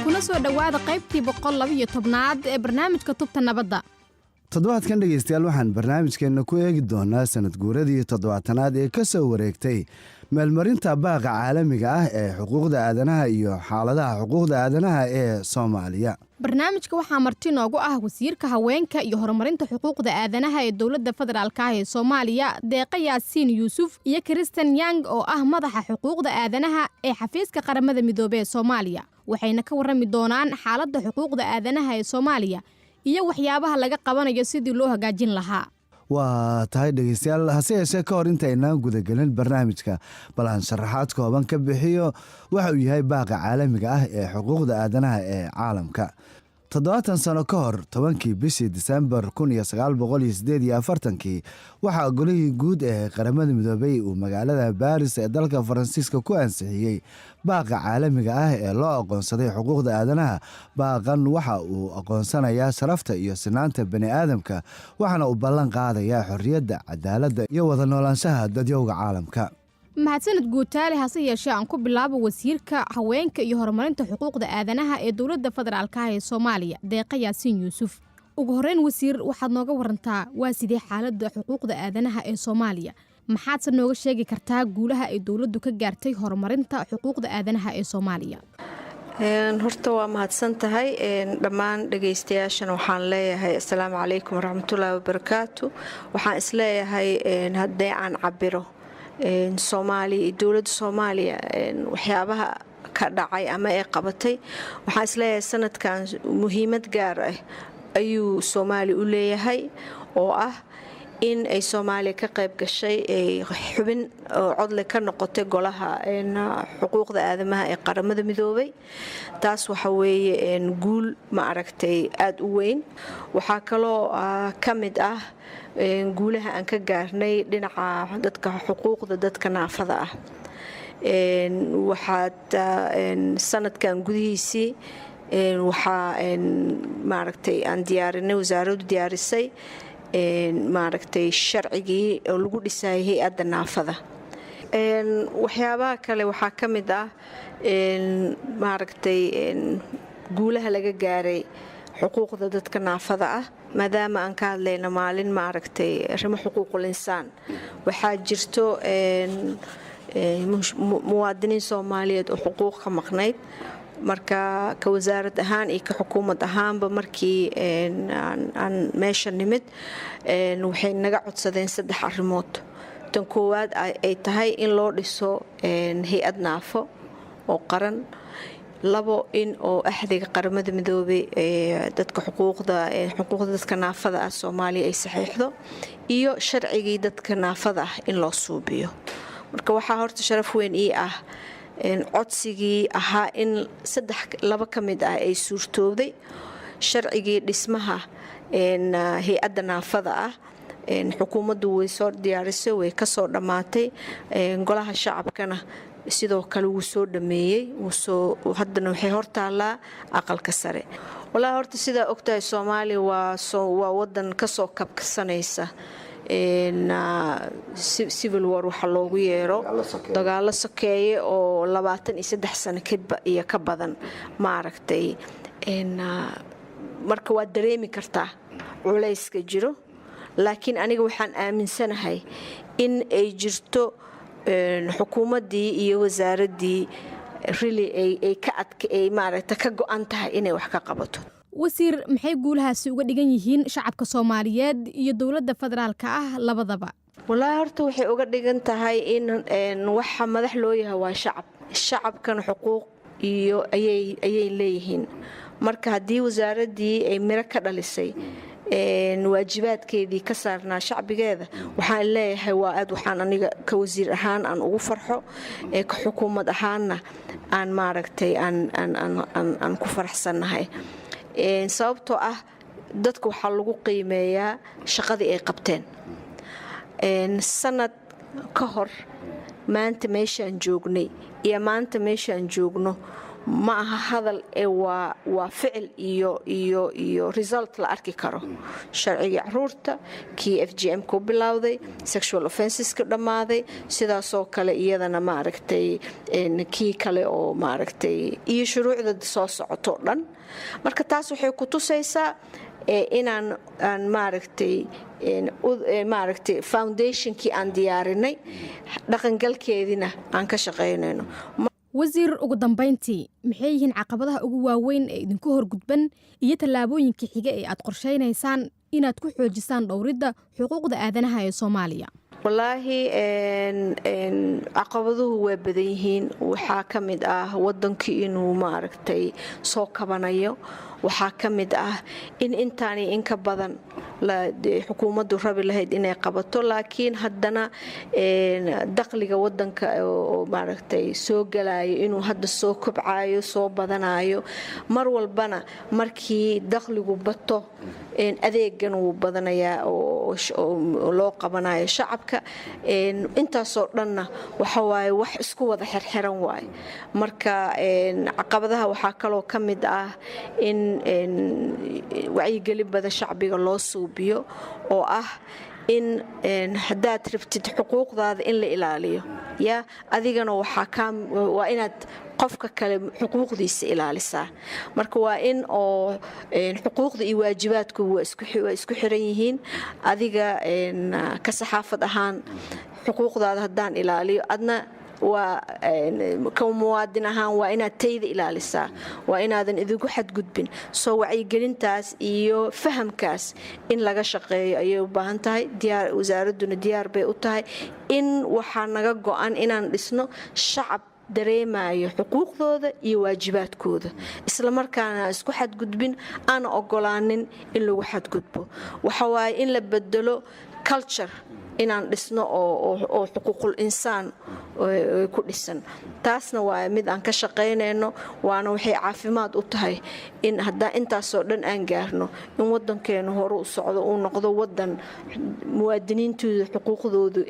kuna soo dhawaada qaybtii 112aad ee barnaamijka Tubta Nabadda. toddobaadkan dhegeystayaal waxaan barnaamijkeena ku eegi doonaa sanad guuradii 70aad ee ka soo wareegtay meelmarinta baaqa caalamiga ah ee xuquuqda aadanaha iyo xaaladaha xuquuqda aadanaha ee Soomaaliya. barnaamijka waxaa marti noogu ah wasiirka haweenka iyo horumarinta xuquuqda aadanaha ee dowladda federaalka ah ee Soomaaliya Deeqa Yaasiin Yuusuf iyo Kristen Yang oo ah madaxa xuquuqda aadanaha ee xafiiska qaramada midoobay ee Soomaaliya. waxayna ka warrami doonaan xaaladda xuquuqda aadanaha ee Soomaaliya iyo waxyaabaha laga qabanayo sidii loo hagaajin lahaa. waa tahay dhegeystayaal hase yeeshee ka hor intaynaan gudagelin barnaamijka bal aan sharaxaad kooban ka bixiyo waxa uu yahay baaqa caalamiga ah ee xuquuqda aadanaha ee caalamka. 70 sano ka hor 10kii bishii Diseembar 1948 waxaa golihii guud ee qaramada midoobay uu magaalada Paris ee dalka Faransiiska ku ansixiyey baaqa caalamiga ah ee loo aqoonsaday xuquuqda aadanaha. baaqan waxa uu aqoonsanayaa sharafta iyo sinaanta bani'aadamka waxaana uu ballan qaadayaa xorriyadda, cadaaladda iyo wada noolaanshaha dadyowga caalamka. mahadsanid guutaale hase yeeshee aan ku bilaabo wasiirka haweenka iyo horumarinta xuquuqda aadanaha ee dowladda federaalka ah ee Soomaaliya Deeqa Yaasiin Yuusuf. ugu horeyn wasiir waxaad nooga warantaa waa sidee xaaladda xuquuqda aadanaha ee Soomaaliya, maxaad nooga sheegi kartaa guulaha ay dowladdu ka gaartay horumarinta xuquuqda aadanaha ee Soomaaliya? horta waa mahadsan tahay dhammaan dhageystayaashan waxaan leeyahay assalaamu calaykum waraxmatullaahi wabarakaatu. waxaan isleeyahay haddii aan cabiro Soomaaliya iyo dowladda Soomaaliya waxyaabaha ka dhacay ama ay qabatay, waxaan isleeyahay sanadkan muhiimad gaar ah ayuu Soomaaliya u leeyahay oo ah in ay Soomaaliya ka qayb gashay xubin codle ka noqotay golaha xuquuqda aadamaha ee qaramada midoobay. taas waxa weeye guul ma aragtay aad u weyn. waxaa kaloo ka mid ah guulaha aan ka gaarnay dhinaca dadka xuquuqda dadka naafada ah. waxaad sanadkan gudihiisii waxaa maaragtay aan diyaarinay, wasaaraddu diyaarisay maaragtay sharcigii oo lagu dhisayay hay'adda naafada. waxyaabaha kale waxaa ka mid ah maaragtay guulaha laga gaaray xuquuqda dadka naafada ah maadaama aan ka hadlayno maalin maaragtay arrimo xuquuqul insaan. waxaa jirto muwaadiniin Soomaaliyeed oo xuquuq ka maqnayd, marka ka wasaarad ahaan iyo ka xukuumad ahaanba markii aan meesha nimid waxay naga codsadeen 3 arrimood. tan koowaad ay tahay in loo dhiso hay'ad naafo oo qaran. 2 in oo axdiga qaramada midoobay dadka xuquuqda dadka naafada ah Soomaaliya ay saxiixdo, iyo sharcigii dadka naafada ah in loo suubiyo. marka waxaa horta sharaf weyn ii ah codsigii ahaa in 2 ka mid ah ay suurtoobday. sharcigii dhismaha hay'adda naafada ah xukuumaddu way soo diyaarisay, way ka soo dhammaatay. golaha shacabkana sidoo kale wuu soo dhameeyey, haddana waxay hortaalaa aqalka sare. walaa horta sidaa ogtahay Soomaaliya waa wadan ka soo kabsanaysa civil war waxa loogu yeero dagaalo sokeeye oo 23 sano kadib iyo ka badan maaragtay marka waa dareemi kartaa culayska jiro. laakiin aniga waxaan aaminsanahay in ay jirto xukuumaddii iyo wasaaraddii really ay maaragtay ka go'an tahay inay wax ka qabato. wasiir maxay guulahaasi uga dhigan yihiin shacabka Soomaaliyeed iyo dowladda federaalka ah labadaba? walaa horta waxay uga dhigan tahay in waxa madax loo yahay waa shacabkan xuquuq iyo ayay leeyihiin. marka haddii wasaaraddii ay miro ka dhalisay waajibaadkeedii ka saarnaa shacbigeeda, waxaan leeyahay waa aad waxaan aniga ka wasiir ahaan aan ugu farxo, ka xukuumad ahaanna aan maaragtay aan ku faraxsannahay. sababtoo ah dadka waxaa lagu qiimeeyaa shaqadii ay qabteen. sanad ka hor maanta meeshaan joognay iyo maanta meeshaan joogno ma aha hadal ee waa ficil iyo result la arki karo. Sharcigii caruurta kii FGM ku bilowday, sexual offenseska dhammaaday, sidaasoo kale iyadana maaragtay kii kale oo maaragtay iyo shuruucda soo socoto dhan. Marka taas waxay ku tusaysaa inaan maaragtay foundationkii aan diyaarinay dhaqangalkeediina aan ka shaqaynayno. wasiir, ugu dambayntii maxay yihiin caqabadaha ugu waaweyn ee idinku horgudban iyo tallaabooyinka xiga ee aad qorshaynaysaan inaad ku xoojisaan dhowridda xuquuqda aadanaha ee Soomaaliya? wallaahi caqabaduhu waa badan yihiin. waxaa ka mid ah wadankii inuu maaragtay soo kabanayo. waxaa ka mid ah in intaani inka badan xukuumaddu rabi lahayd inay qabato, laakiin haddana dakhliga wadanka oo maaragtay soo galayo inuu hadda soo kobcayo, soo badanayo. mar walbana markii dakhligu bato adeegan wuu badanayaa oo loo qabanayo shacabka. intaasoo dhanna waxa waaye wax isku wada xirxiran waaye. marka caqabadaha waxaa kaloo ka mid ah in wacyigelin badan shacbiga loo suubiyo oo ah in haddaad rabtid xuquuqdaada in la ilaaliyo, adigana waa inaad qofka kale xuquuqdiisa ilaalisaa. marka waa in oo xuquuqda iyo waajibaadku waa isku xiran yihiin. adiga ka saxaafad ahaan xuquuqdaada haddaan ilaaliyo, adna waa ka muwaadin ahaan waa inaad tayda ilaalisaa, waa inaadan idigu xadgudbin. soo wacyigelintaas iyo fahamkaas in laga shaqeeyo ayay u baahan tahay. wasaaradduna diyaar bay u tahay. in waxaa naga go'an inaan dhisno shacab dareemayo xuquuqdooda iyo waajibaadkooda, isla markaana isku xadgudbin, aan ogolaanin in lagu xadgudbo. waxa waaye in la bedelo culture inaan dhisno oo xuquuqul insaan ku dhisan. taasna waa mid aan ka shaqaynayno, waana waxay caafimaad u tahay in haddaan intaasoo dhan aan gaarno in wadankeenu hore u socdo, uu noqdo wadan muwaadiniintooda xuquuqdoodu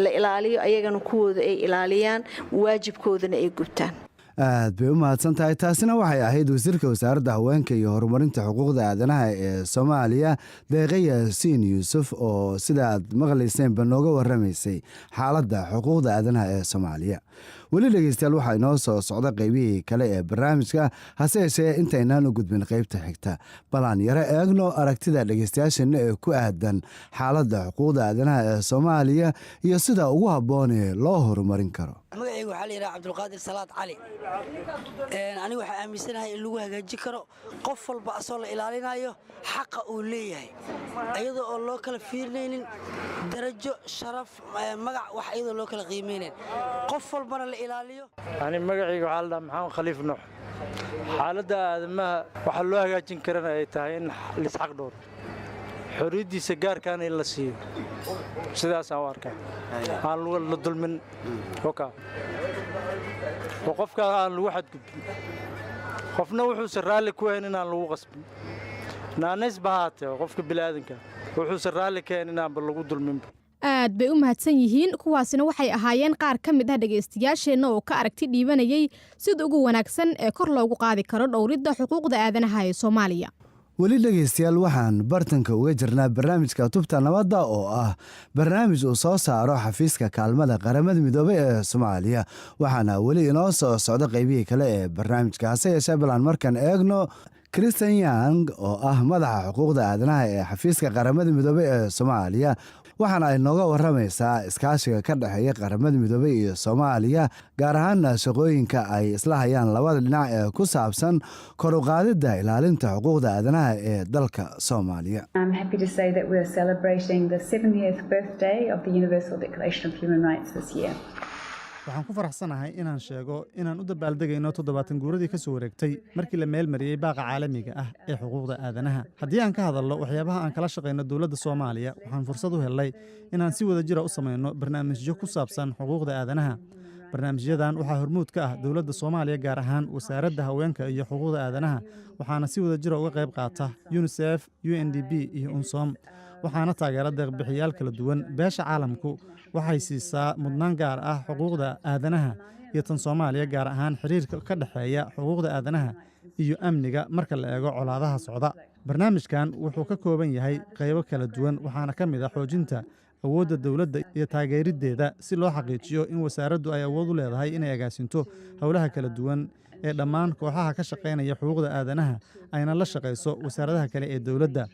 la ilaaliyo, ayagana kuwooda ay ilaaliyaan, waajibkoodana ay gubtaan. aad bay u mahadsan tahay. taasina waxay ahayd wasiirka wasaaradda haweenka iyo horumarinta xuquuqda aadanaha ee Soomaaliya, Deeqa Yaasiin Yuusuf, oo sida aad maqlayseenba nooga warramaysay xaaladda xuquuqda aadanaha ee Soomaaliya. weli dhegeystayaal waxaa inoo soo socda qaybihii kale ee barnaamijka, hase yeeshee intaynaan u gudbin qaybta xigta balaan yaro eegno aragtida dhegeystayaasheenna ee ku aadan xaaladda xuquuqda aadanaha ee Soomaaliya iyo sida ugu habboon ee loo horumarin karo. magacaygu waxaa la yidhaha cabdulqaadir salaad cali. anigu waxaa aaminsanahay in lagu hagaajin karo qof walba asoo la ilaalinayo xaqa uu leeyahay, iyadoo oo loo kala fiirinaynin darajo, sharaf, magac, wax iyadoo loo kala qiimaynayn, qof walbana la ilaaliyo. magacayga waxaa la dhahaa maxamed khaliif nuux. xaaladda aadamaha waxaa loo hagaajin karana ay tahay in lisxaq dhowro, xorriyaddiisa gaarkaana in la siiyo. sidaasaan u arkaa, aan la dulmin oo qofka aan lagu xadgudbin, qofna wuxuusan raalli ku hayn inaan lagu qasbin. naanays ba haatee qofka bini'aadanka wuxuusan raalli ka hayn inaanba lagu dulminba. aad bay u mahadsan yihiin. kuwaasina waxay ahaayeen qaar ka mid ah dhegaystayaasheenna oo ka aragti dhiibanayay sida ugu wanaagsan ee kor loogu qaadi karo dhowridda xuquuqda aadanaha ee Soomaaliya. weli dhegeystayaal waxaan bartanka uga jirnaa barnaamijka tubta nabadda oo ah barnaamij uu soo saaro xafiiska kaalmada qaramada midoobay ee Soomaaliya. waxaana weli inoo soo socda qaybihii kale ee barnaamijka, hase yeeshee balaan markaan eegno Kristen Yang oo ah madaxa xuquuqda aadanaha ee xafiiska qaramada midoobay ee Soomaaliya, waxaana ay nooga warramaysaa iskaashiga ka dhexeeya qaramada midoobay iyo Soomaaliya, gaar ahaan shaqooyinka ay isla hayaan labada dhinac ee ku saabsan kor u qaadidda ilaalinta xuquuqda aadanaha ee dalka Soomaaliya. I'm happy to say that we are celebrating the 70th birthday of the Universal Declaration of Human Rights this year. waxaan ku faraxsanahay inaan sheego inaan u dabaaldegayno 70 guuradii ka soo wareegtay markii la meel mariyey baaqa caalamiga ah ee xuquuqda aadanaha. haddii aan ka hadalno waxyaabaha aan kala shaqayno dowladda Soomaaliya, waxaan fursad u helay inaan si wada jira u samayno barnaamijyo ku saabsan xuquuqda aadanaha. barnaamijyadan waxaa hormuud ka ah dowladda Soomaaliya, gaar ahaan wasaaradda haweenka iyo xuquuqda aadanaha, waxaana si wada jira uga qayb qaata UNICEF, UNDP iyo UNSOM. waxaana taageera deeq-bixiyaal kala duwan. beesha caalamku waxay siisaa mudnaan gaar ah xuquuqda aadanaha iyo tan Soomaaliya gaar ahaan xiriirka ka dhaxeeya xuquuqda aadanaha iyo amniga marka la eego colaadaha socda. Barnaamijkan wuxuu ka kooban yahay qaybo kala duwan waxaana ka mid ah xoojinta awoodda dowladda iyo taageerideeda si loo xaqiijiyo in wasaaraddu ay awood u leedahay inay agaasinto howlaha kala duwan ee dhammaan kooxaha ka shaqaynaya xuquuqda aadanaha ayna la shaqayso wasaaradaha kale ee dowladda.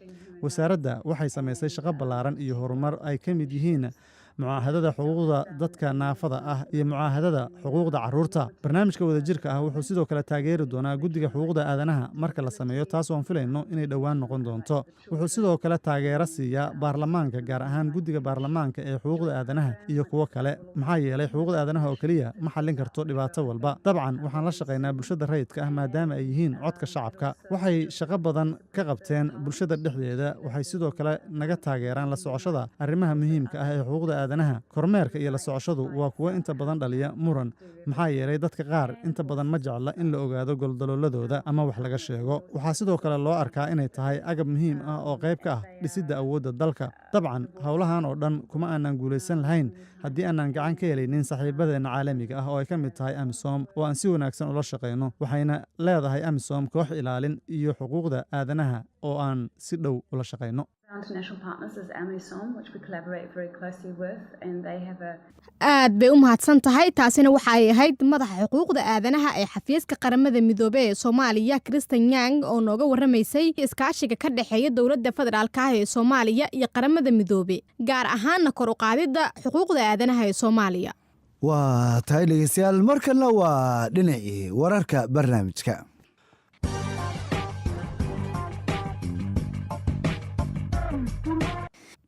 Wasaaradda waxay samaysay shaqo ballaaran iyo horumar ay ka mid yihiin mucaahadada xuquuqda dadka naafada ah iyo mucaahadada xuquuqda carruurta. Barnaamijka wadajirka ah wuxuu sidoo kale taageeri doonaa guddiga xuquuqda aadanaha marka la sameeyo, taas oo aan filayno inay dhowaan noqon doonto. Wuxuu sidoo kale taageero siiyaa baarlamaanka gaar ahaan guddiga baarlamaanka ee xuquuqda aadanaha iyo kuwo kale, maxaa yeelay xuquuqda aadanaha oo keliya ma xallin karto dhibaato walba. Dabcan waxaan la shaqaynaa bulshada rayidka ah maadaama ay yihiin codka shacabka. Waxay shaqo badan ka qabteen bulshada dhexdeeda. Waxay sidoo kale naga taageeraan la socoshada arrimaha muhiimka ah ee xuquuqda aadanaha. Kormeerka iyo la socoshadu waa kuwo inta badan dhaliya muran, maxaa yeelay dadka qaar inta badan ma jecla in la ogaado goldaloladooda ama wax laga sheego. Waxaa sidoo kale loo arkaa inay tahay agab muhiim ah oo qayb ka ah dhisidda awoodda dalka. Dabcan howlahan oo dhan kuma aanan guulaysan lahayn haddii aanan gacan ka helaynin saaxiibadeena caalamiga ah oo ay ka mid tahay AMISOM oo aan si wanaagsan ula shaqayno. Waxayna leedahay AMISOM koox ilaalin iyo xuquuqda aadanaha oo aan si dhow ula shaqayno. International partners is AMISOM, which we collaborate very closely with, and they have a aad bay u mahadsan tahay. Taasina waxa ay ahayd madaxa xuquuqda aadanaha ee xafiiska qaramada midoobay ee Soomaaliya Kristen Yang oo nooga warramaysay iskaashiga ka dhaxeeya dowladda federaalka ah ee Soomaaliya iyo qaramada midoobay gaar ahaan kor u qaadida xuquuqda aadanaha ee Soomaaliya. waa tahay dhegeystayaal, markana waa dhinacii wararka barnaamijka.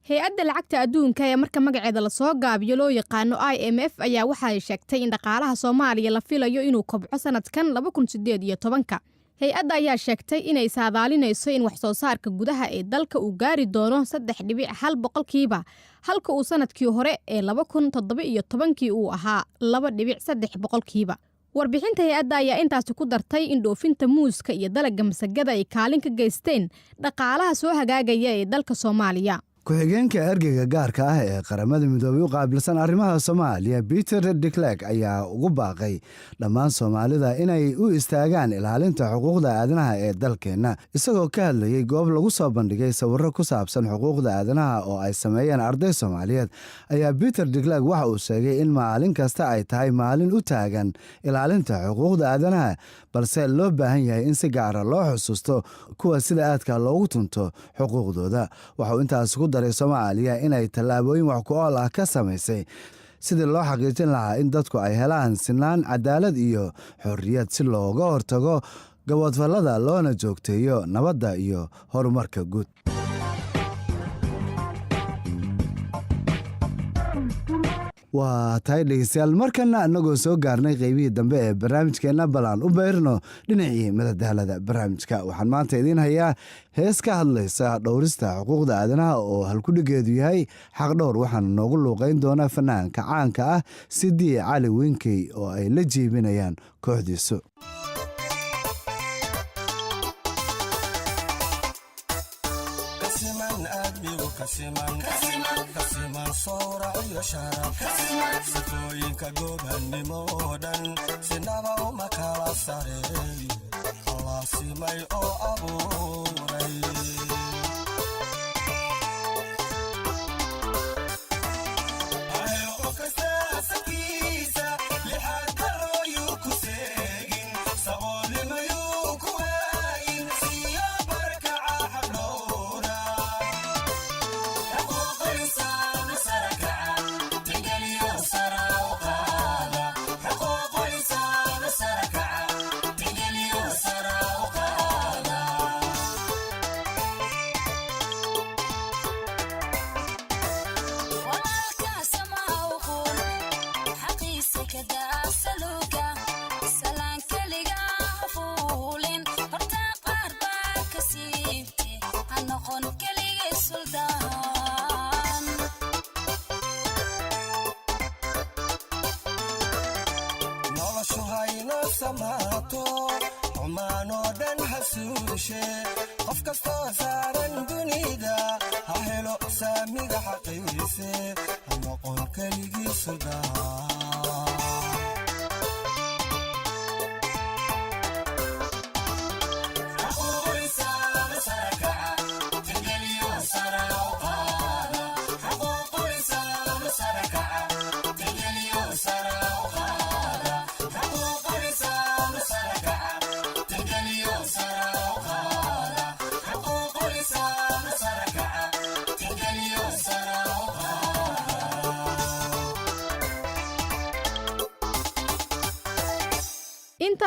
hay-adda lacagta adduunka ee marka magaceeda lasoo gaabiyo loo yaqaano IMF ayaa waxay sheegtay in dhaqaalaha Soomaaliya la filayo inuu kobco sanadkan 2018. hay-adda ayaa sheegtay inay saadaalinayso in wax soo saarka gudaha ee dalka uu gaari doono 3.1% halka uu sanadkii hore ee 2017 uu ahaa 2.3%. warbixinta hay-adda ayaa intaasi ku dartay in dhoofinta muuska iyo dalagga masagada ay kaalin ka geysteen dhaqaalaha soo hagaagaya ee dalka Soomaaliya. ku-xigeenka ergeyga gaarka ah ee qaramada midoobay u qaabilsan arrimaha Soomaaliya Peter de Klerk ayaa ugu baaqay dhammaan Soomaalida inay u istaagaan ilaalinta xuquuqda aadanaha ee dalkeena. Isagoo ka hadlayay goob lagu soo bandhigay sawirro ku saabsan xuquuqda aadanaha oo ay sameeyeen arday Soomaaliyeed ayaa Peter de Klerk waxa uu sheegay in maalin kasta ay tahay maalin u taagan ilaalinta xuquuqda aadanaha, balse loo baahan yahay in si gaara loo xusuusto kuwa sida aadka loogu tunto xuquuqdooda. Waxa uu intaas ku daray Soomaaliya inay tallaabooyin wax ku ool ah ka samaysay sidii loo xaqiijin lahaa in dadku ay helaan sinaan, cadaalad iyo xorriyad si looga hortago gabadfallada loona joogteeyo nabadda iyo horumarka guud. waa tahay dhegeystayaal, markana annagoo soo gaarnay qaybihii dambe ee barnaamijkeenna balaan u beyrno dhinacii madadaalada barnaamijka. waxaan maanta idiin hayaa hees ka hadlaysa dhowrista xuquuqda aadanaha oo halkudhigeedu yahay xaqdhowr. waxaana noogu luuqayn doonaa fanaanka caanka ah Sidii Cali Winkey oo ay la jiibinayaan kooxdiisu. sifooyinka goobannimo oo dhan sinaba uma kala sarey allah simay oo abuuray. qof kastoo saaran dunida ha helo saamiga xaqiise ha noqon keligii suldaan.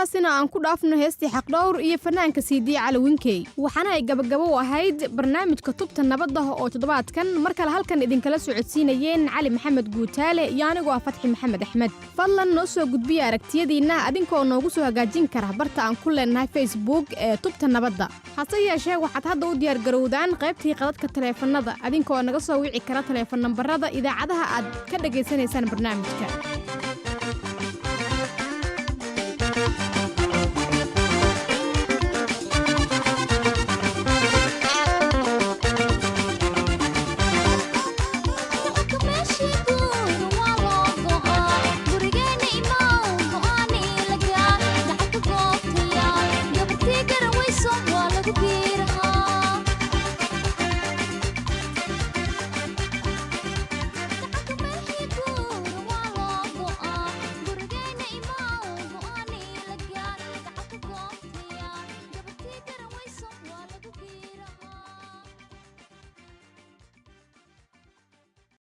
intaasina aan ku dhaafno heestii xaqdhowr iyo fanaanka Siidii Calawinkey waxaana ay gabagabo u ahayd barnaamijka Tubta Nabadda oo toddobaadkan mar kale halkan idinkala socodsiinayeen Cali Maxamed Guutaale iyo anigoo Fatxi Maxamed Axmed fadlan noo soo gudbiya aragtiyadiina adinkoo noogu soo hagaajin kara barta aan ku leenahay Facebook ee Tubta Nabadda hase yeeshee waxaad hadda u diyaar garowdaan qaybtii qadadka taleefanada adinkoo naga soo wici kara taleefan nambarada idaacadaha aad ka dhageysanaysaan barnaamijka